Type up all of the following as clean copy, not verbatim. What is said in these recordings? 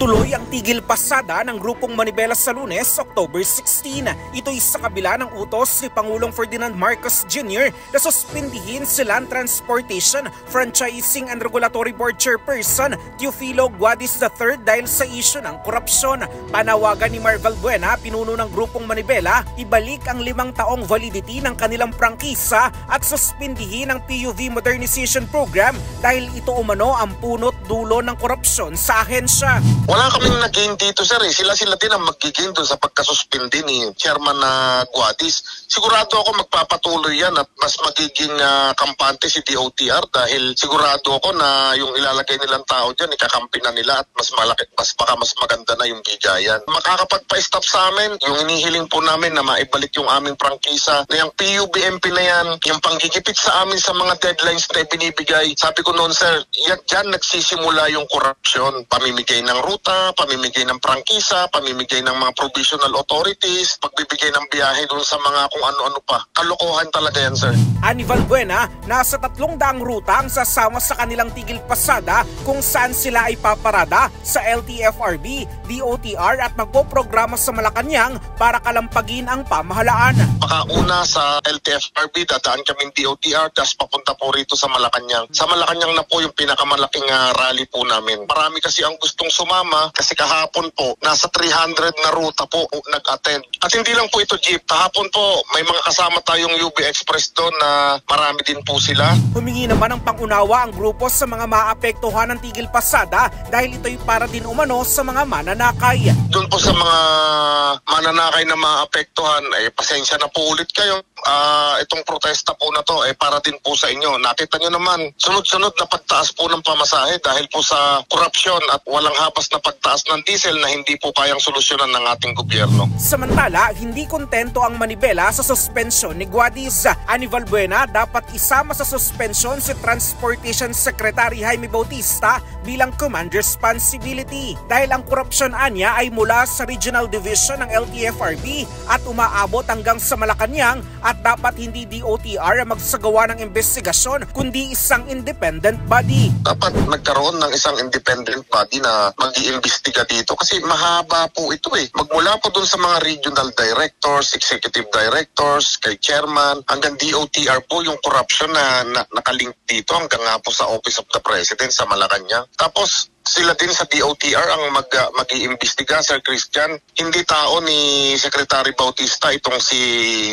Tuloy ang tigil pasada ng grupong Manibela sa Lunes, October 16. Ito'y sa kabila ng utos ni Pangulong Ferdinand Marcos Jr. na suspindihin si Land Transportation Franchising and Regulatory Board Chairperson Teofilo Guadis III dahil sa isyu ng korupsyon. Panawagan ni Mar Valbuena, pinuno ng grupong Manibela, ibalik ang 5 taong validity ng kanilang prangkisa at suspindihin ang PUV Modernization Program dahil ito umano ang punot dulo ng korupsyon sa ahensya. Wala kaming nag-gain dito, sir. Sila din ang mag-gain doon sa pagkasuspindi ni Chairman na Guadis. Sigurado ako magpapatuloy yan at mas magiging kampante si DOTR dahil sigurado ako na yung ilalagay nilang tao dyan, ikakampi na nila at mas malaki, baka mas maganda na yung bigayan. Makakapagpa-stop sa amin, yung inihiling po namin na maibalik yung aming prangkisa, na yung PUBMP na yan, yung panggigipit sa amin sa mga deadlines na binibigay. Sabi ko noon, sir, dyan nagsisimula yung korupsyon. Pamimigay ng ruta, pamimigay ng prangkisa, pamimigay ng mga provisional authorities, pagbibigay ng biyahe doon sa mga kung ano-ano pa. Kalokohan talaga yan, sir. Ani Valbuena, nasa 300 ruta ang sasama sa kanilang tigil pasada kung saan sila ay paparada sa LTFRB, DOTR at magpoprograma sa Malacanang para kalampagin ang pamahalaan. Makauna sa LTFRB, dadaan kaming DOTR, tapos papunta po rito sa Malacanang. Sa Malacanang na po yung pinakamalaking rally po namin. Marami kasi ang gustong sumama kasi kahapon po, nasa 300 na ruta po nag-attend. At hindi lang po ito jeep. Kahapon po, may mga kasama tayong UB Express doon na marami din po sila. Humingi naman ng pangunawa ang grupo sa mga maapektuhan ng tigil pasada dahil ito'y para din umano sa mga mananakay. Doon po sa mga mananakay na maapektuhan, pasensya na po ulit kayo. Itong protesta po na to para din po sa inyo. Nakita nyo naman, sunod-sunod na pagtaas po ng pamasahe dahil po sa korupsyon at walang habas na pagtaas ng diesel na hindi po kayang solusyonan ng ating gobyerno. Samantala, hindi kontento ang Manibela sa suspensyon ni Guadis. Ani Valbuena, dapat isama sa suspensyon si Transportation Secretary Jaime Bautista bilang command responsibility. Dahil ang korupsyon anya ay mula sa Regional Division ng LTFRB at umaabot hanggang sa Malacanang at dapat hindi DOTR ang magsagawa ng investigasyon kundi isang independent body. Dapat nagkaroon ng isang independent body na mag-iimbestiga dito kasi mahaba po ito Magmula po dun sa mga regional directors, executive directors, kay chairman, hanggang DOTR po yung corruption na nakalink dito hanggang nga po sa Office of the President sa Malacanang. Tapos sila din sa DOTR ang mag-iimbestiga, Sir Christian. Hindi tao ni Secretary Bautista itong si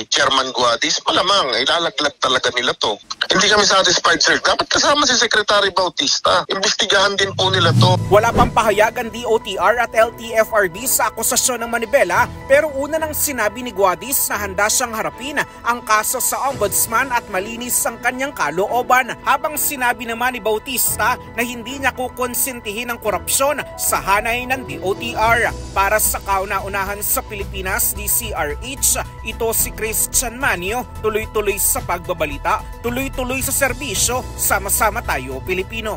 Chairman Guadis. Malamang, ilalaglag talaga nila to. Hindi kami satisfied, sir. Dapat kasama si Secretary Bautista. Imbestigahan din po nila to. Wala pang pahayag ang DOTR at LTFRB sa akusasyon ng Manibela pero una nang sinabi ni Guadis na handa siyang harapin ang kaso sa ombudsman at malinis ang kanyang kalooban. Habang sinabi naman ni Bautista na hindi niya kukonsintihin ng korupsyon sa hanay ng DOTR. Para sa kauna-unahan sa Pilipinas, DCRH, ito si Christian Manio, tuloy-tuloy sa pagbabalita, tuloy-tuloy sa serbisyo, sama-sama tayo Pilipino.